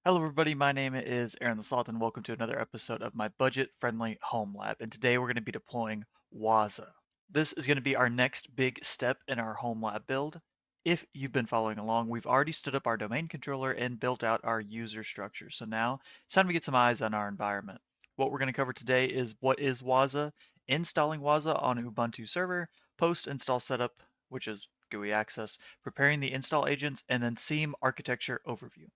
Hello everybody, my name is Aaron the Sloth and welcome to another episode of my budget-friendly home lab. And today we're going to be deploying Wazuh. This is going to be our next big step in our home lab build. If you've been following along, we've already stood up our domain controller and built out our user structure. So now it's time to get some eyes on our environment. What we're going to cover today is what is Wazuh, installing Wazuh on Ubuntu Server, post-install setup, which is GUI access, preparing the install agents, and then SIEM architecture overview.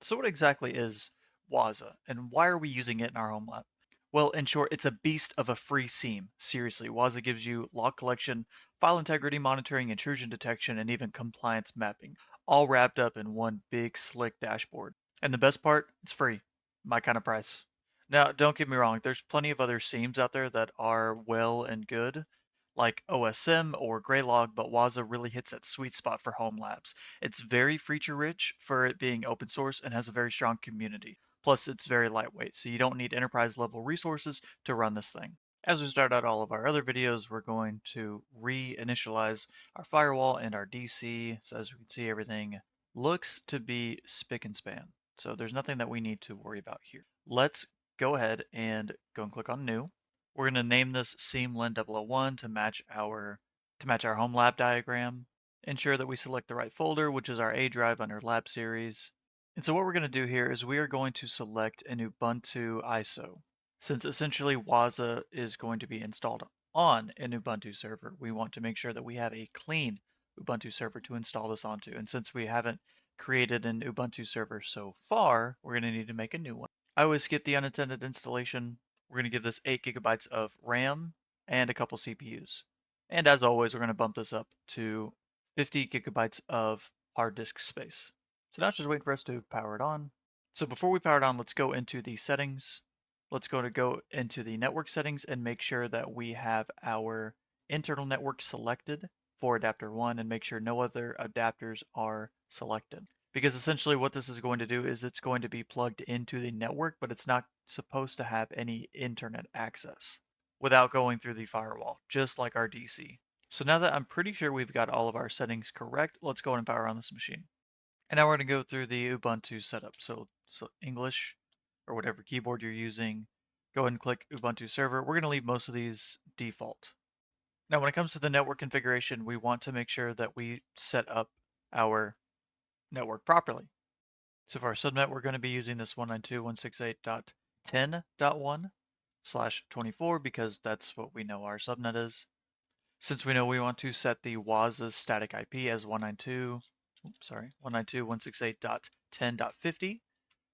So what exactly is Wazuh, and why are we using it in our home lab? Well, in short, it's a beast of a free SIEM. Seriously, Wazuh gives you log collection, file integrity monitoring, intrusion detection, and even compliance mapping, all wrapped up in one big slick dashboard. And the best part, it's free. My kind of price. Now, don't get me wrong, there's plenty of other SIEMs out there that are well and good, like OS SIEM or Graylog, but Wazuh really hits that sweet spot for home labs. It's very feature rich for it being open source and has a very strong community. Plus, it's very lightweight, so you don't need enterprise level resources to run this thing. As we start out all of our other videos, we're going to reinitialize our firewall and our DC. So as we can see, everything looks to be spick and span. So there's nothing that we need to worry about here. Let's go ahead and go and click on new. We're going to name this SIEM-LEN001 to match our home lab diagram. Ensure that we select the right folder, which is our A drive under lab series. And so what we're going to do here is we are going to select an Ubuntu ISO. Since essentially Wazuh is going to be installed on an Ubuntu server, we want to make sure that we have a clean Ubuntu server to install this onto. And since we haven't created an Ubuntu server so far, we're going to need to make a new one. I always skip the unattended installation. We're going to give this 8 gigabytes of RAM and a couple CPUs. And as always, we're going to bump this up to 50 gigabytes of hard disk space. So now it's just waiting for us to power it on. So before we power it on, let's go into the settings. Let's go into the network settings and make sure that we have our internal network selected for adapter 1 and make sure no other adapters are selected. Because essentially what this is going to do is it's going to be plugged into the network, but it's not supposed to have any internet access without going through the firewall, just like our DC. So now that I'm pretty sure we've got all of our settings correct, let's go ahead and power on this machine. And now we're going to go through the Ubuntu setup. So English or whatever keyboard you're using, go ahead and click Ubuntu Server. We're going to leave most of these default. Now when it comes to the network configuration, we want to make sure that we set up our network properly. So for our subnet, we're going to be using this 192.168.10.1/24 because that's what we know our subnet is. Since we know we want to set the Wazuh's static IP as 192.168.10.50,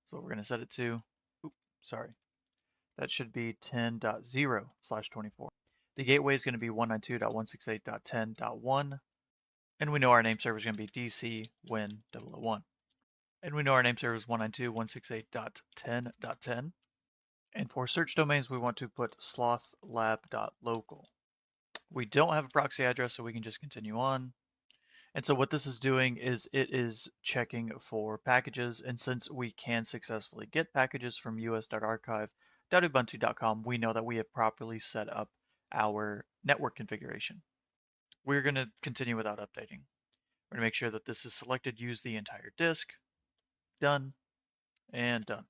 so what we're going to set it to. That should be 10.0/24. The gateway is going to be 192.168.10.1, and we know our name server is going to be DC Win 001. And we know our name server is 192.168.10.10. And for search domains, we want to put slothlab.local. We don't have a proxy address, so we can just continue on. And so what this is doing is it is checking for packages. And since we can successfully get packages from us.archive.ubuntu.com, we know that we have properly set up our network configuration. We're going to continue without updating. We're going to make sure that this is selected, use the entire disk. Done. And done.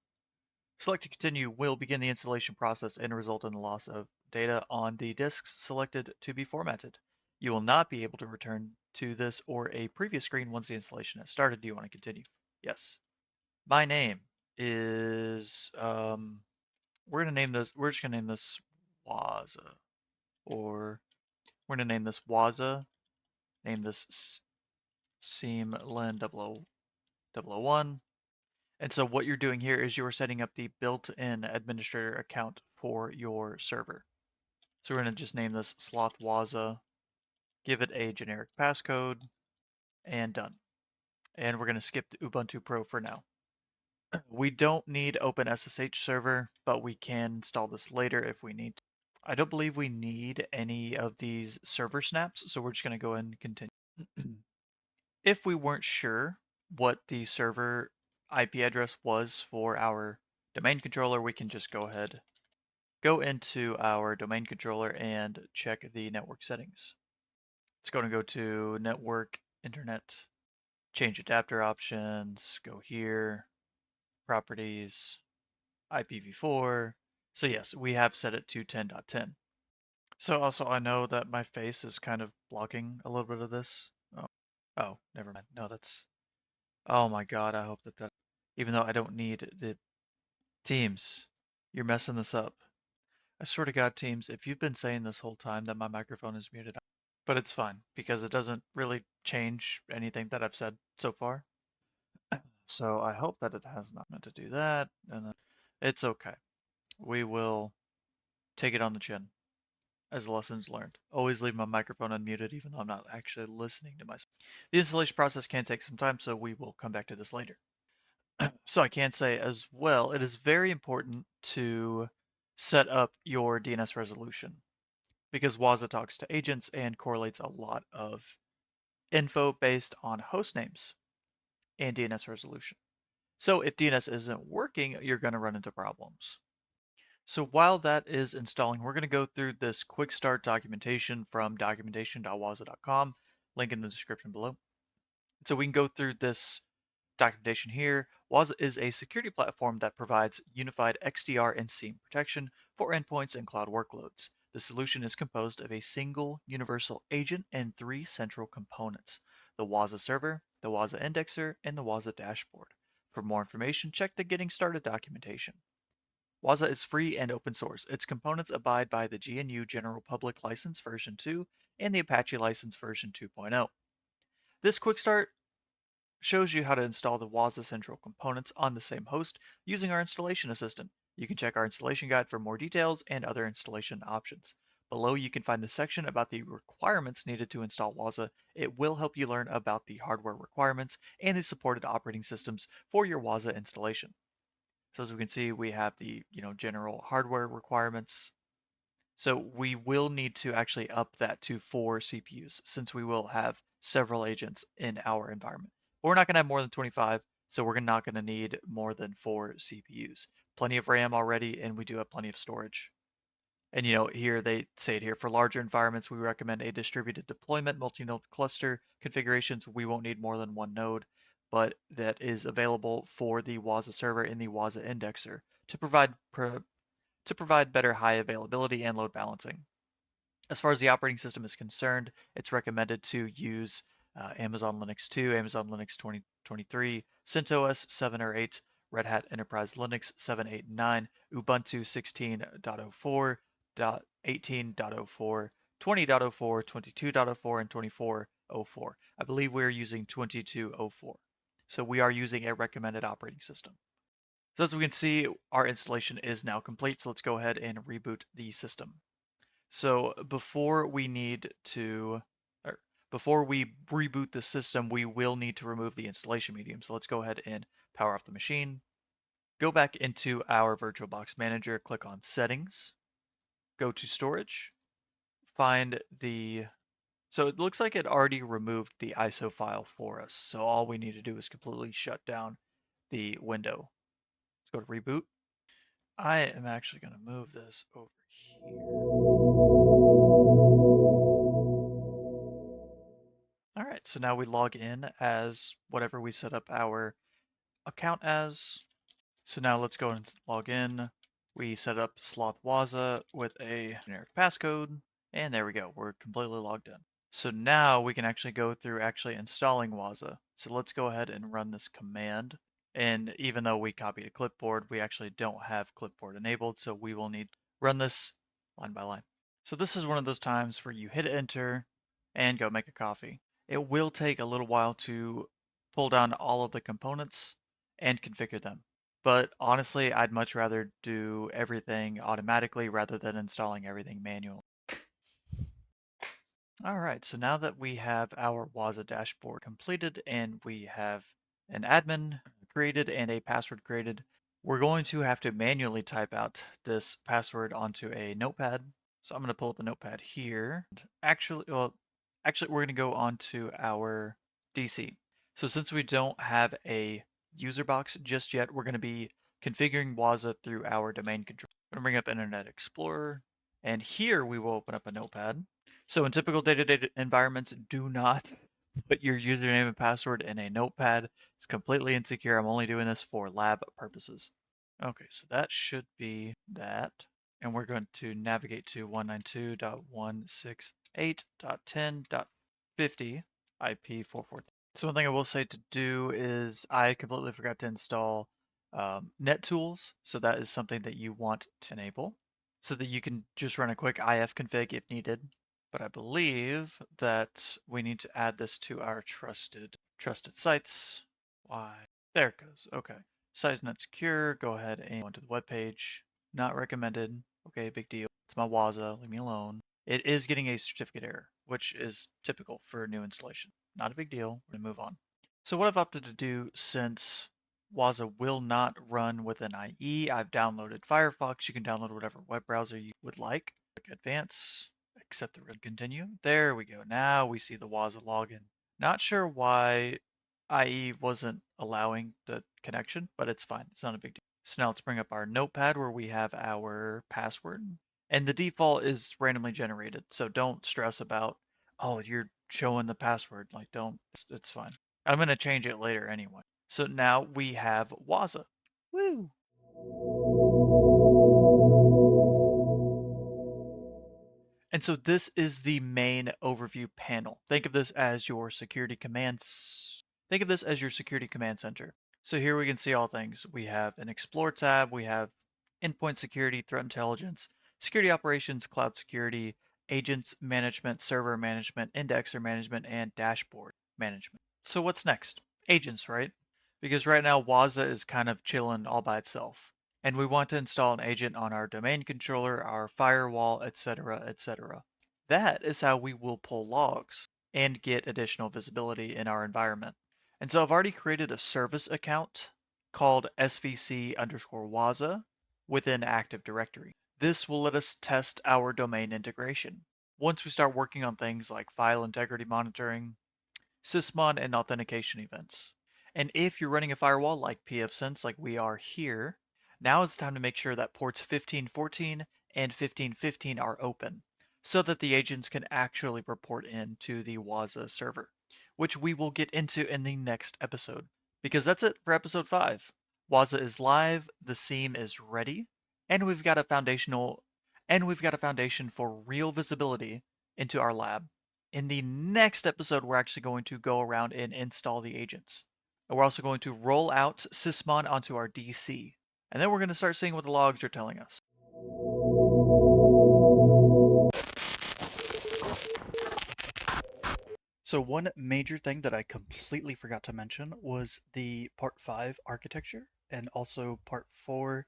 Select to continue will begin the installation process and result in the loss of data on the disks selected to be formatted. You will not be able to return to this or a previous screen once the installation has started. Do you want to continue? Yes. My name is we're just gonna name this Wazuh. Or we're gonna name this Wazuh, name this SIEM-LEN001. And so what you're doing here is you're setting up the built-in administrator account for your server. So we're going to just name this Sloth Wazuh, give it a generic passcode, and done. And we're going to skip the Ubuntu Pro for now. We don't need OpenSSH server, but we can install this later if we need to. I don't believe we need any of these server snaps, so we're just going to go ahead and continue. If we weren't sure what the server IP address was for our domain controller, we can just go into our domain controller and check the network settings. It's going to go to network, internet, change adapter options, go here, properties, IPv4. So yes, we have set it to 10.10. So also I know that my face is kind of blocking a little bit of this. Oh, never mind. No, that's, oh my God, I hope that even though I don't need the Teams, you're messing this up. I swear to God, Teams, if you've been saying this whole time that my microphone is muted, but it's fine because it doesn't really change anything that I've said so far. So I hope that it has not meant to do that, and then it's okay. We will take it on the chin as lessons learned. Always leave my microphone unmuted even though I'm not actually listening to myself. The installation process can take some time, so we will come back to this later. So I can say as well, it is very important to set up your DNS resolution because Wazuh talks to agents and correlates a lot of info based on host names and DNS resolution. So if DNS isn't working, you're going to run into problems. So while that is installing, we're going to go through this quick start documentation from documentation.wazuh.com, link in the description below. So we can go through this documentation here. Wazuh is a security platform that provides unified XDR and SIEM protection for endpoints and cloud workloads. The solution is composed of a single universal agent and 3 central components: the Wazuh server, the Wazuh indexer, and the Wazuh dashboard. For more information, check the Getting Started documentation. Wazuh is free and open source. Its components abide by the GNU General Public License version 2 and the Apache License version 2.0. This quick start shows you how to install the Wazuh central components on the same host using our installation assistant. You can check our installation guide for more details and other installation options. Below you can find the section about the requirements needed to install Wazuh. It will help you learn about the hardware requirements and the supported operating systems for your Wazuh installation. So as we can see, we have the general hardware requirements. So we will need to actually up that to 4 CPUs since we will have several agents in our environment. But we're not going to have more than 25, so we're not going to need more than 4 CPUs. Plenty of RAM already, and we do have plenty of storage. And here they say it here, for larger environments, we recommend a distributed deployment, multi-node cluster configurations. We won't need more than 1 node, but that is available for the Wazuh server and the Wazuh indexer to provide better high availability and load balancing. As far as the operating system is concerned, it's recommended to use Amazon Linux 2, Amazon Linux 2023, CentOS 7 or 8, Red Hat Enterprise Linux 7, 8, and 9, Ubuntu 16.04, 18.04, 20.04, 22.04, and 24.04. I believe we're using 22.04. So we are using a recommended operating system. So as we can see, our installation is now complete. So let's go ahead and reboot the system. So before we reboot the system, we will need to remove the installation medium. So let's go ahead and power off the machine. Go back into our VirtualBox Manager, click on Settings, go to Storage, find so it looks like it already removed the ISO file for us. So all we need to do is completely shut down the window. Let's go to Reboot. I am actually going to move this over here. All right, so now we log in as whatever we set up our account as. So now let's go and log in. We set up Sloth Wazuh with a generic passcode, and there we go. We're completely logged in. So now we can actually go through installing Wazuh. So let's go ahead and run this command. And even though we copied a clipboard, we actually don't have clipboard enabled, so we will need to run this line by line. So this is one of those times where you hit enter and go make a coffee. It will take a little while to pull down all of the components and configure them. But honestly, I'd much rather do everything automatically rather than installing everything manually. All right, so now that we have our Wazuh dashboard completed and we have an admin created and a password created, we're going to have to manually type out this password onto a notepad. So I'm going to pull up a notepad here. Actually, we're going to go onto our DC. So since we don't have a user box just yet, we're going to be configuring Wazuh through our domain controller. I'm going to bring up Internet Explorer, and here we will open up a notepad. So in typical day-to-day environments, do not put your username and password in a notepad. It's completely insecure. I'm only doing this for lab purposes. Okay, so that should be that. And we're going to navigate to 192.168.10.50 IP 443. So one thing I will say to do is I completely forgot to install NetTools. So that is something that you want to enable so that you can just run a quick IF config if needed. But I believe that we need to add this to our trusted sites. Why? There it goes. Okay. Size not secure. Go ahead and go onto the web page. Not recommended. Okay, big deal. It's my Wazuh. Leave me alone. It is getting a certificate error, which is typical for a new installation. Not a big deal. We're gonna move on. So what I've opted to do, since Wazuh will not run with an IE, I've downloaded Firefox. You can download whatever web browser you would like. Click Advance, accept the continue. There we go. Now we see the Wazuh login. Not sure why IE wasn't allowing the connection, but it's fine. It's not a big deal. So now let's bring up our notepad where we have our password. And the default is randomly generated. So don't stress about, oh, you're showing the password. Like, don't, it's fine. I'm going to change it later anyway. So now we have Wazuh. Woo! And so this is the main overview panel. Think of this as your security commands. Think of this as your security command center. So here we can see all things. We have an Explore tab. We have endpoint security, threat intelligence, security operations, cloud security, agents management, server management, indexer management, and dashboard management. So what's next? Agents, right? Because right now Wazuh is kind of chilling all by itself. And we want to install an agent on our domain controller, our firewall, etc., etc. That is how we will pull logs and get additional visibility in our environment. And so I've already created a service account called svc_wazuh within Active Directory. This will let us test our domain integration. Once we start working on things like file integrity monitoring, sysmon, and authentication events. And if you're running a firewall like pfSense, like we are here, now it's time to make sure that ports 1514 and 1515 are open so that the agents can actually report into the Wazuh server, which we will get into in the next episode. Because that's it for episode 5. Wazuh is live, the SIEM is ready, and we've got a foundation for real visibility into our lab. In the next episode, we're actually going to go around and install the agents. And we're also going to roll out sysmon onto our DC. And then we're going to start seeing what the logs are telling us. So one major thing that I completely forgot to mention was the part 5 architecture and also part 4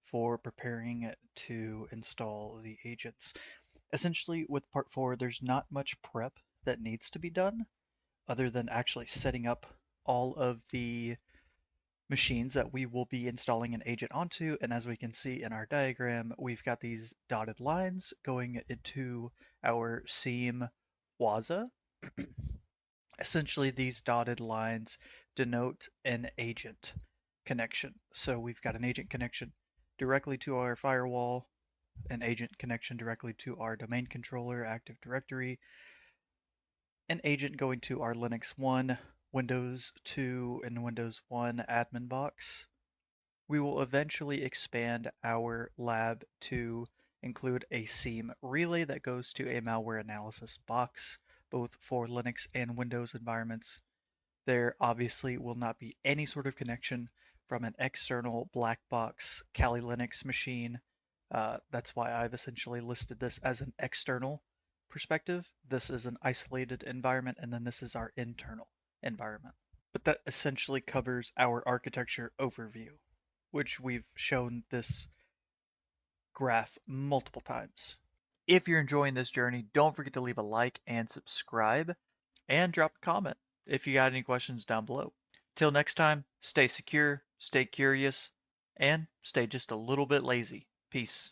for preparing to install the agents. Essentially, with part 4, there's not much prep that needs to be done other than actually setting up all of the machines that we will be installing an agent onto. And as we can see in our diagram, we've got these dotted lines going into our SIEM Wazuh. Essentially, these dotted lines denote an agent connection. So we've got an agent connection directly to our firewall, an agent connection directly to our domain controller, Active Directory, an agent going to our Linux 1, Windows 2, and Windows 1 admin box. We will eventually expand our lab to include a SIEM relay that goes to a malware analysis box, both for Linux and Windows environments. There obviously will not be any sort of connection from an external black box Kali Linux machine. That's why I've essentially listed this as an external perspective. This is an isolated environment, and then this is our internal environment. But that essentially covers our architecture overview, which we've shown this graph multiple times. If you're enjoying this journey, don't forget to leave a like and subscribe, and drop a comment if you got any questions down below. Till next time, stay secure, stay curious, and stay just a little bit lazy. Peace.